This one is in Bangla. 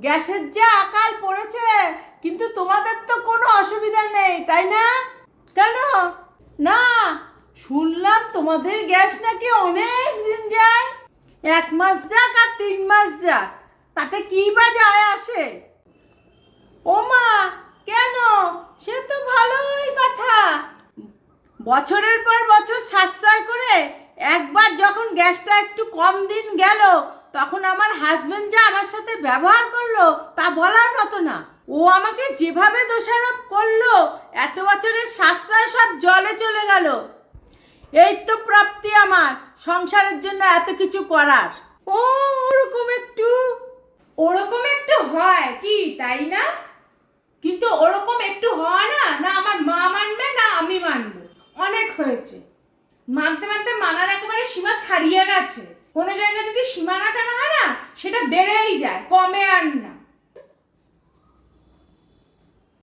গ্যাসের যা আকাল পড়েছে, কিন্তু তোমাদের তো কোনো অসুবিধা নেই, তাই না? কেন? না, শুনলাম তোমাদের গ্যাস নাকি অনেক দিন যায়। 1 মাস যাক আর 3 মাস যাক, তাতে কি বা যায় আসে? ও মা, কেন? সে তো ভালোই কথা। বছরের পর বছর সাশ্রয় করে একবার যখন গ্যাসটা একটু কম দিন গেল, তখন আমার হাজবেন্ড যা আমার সাথে ব্যবহার করলো তা বলার মতো না। ও আমাকে যেভাবে দোষারোপ করলো, এত বছরের সাশ্রয় সব জলে চলে গেল। এই তো প্রাপ্তি আমার সংসারের জন্য এত কিছু করার। ও ওরকম একটু হয় কি, তাই না? কিন্তু ওরকম একটু হয় না, না আমার মা মানবে না আমি মানবো। অনেক হয়েছে, মানতে মানতে মানার একেবারে সীমা ছাড়িয়ে গেছে। কোনো জায়গায় যদি সীমা না টানা হয় না, সেটা বেড়েই যায়, কমে আর না।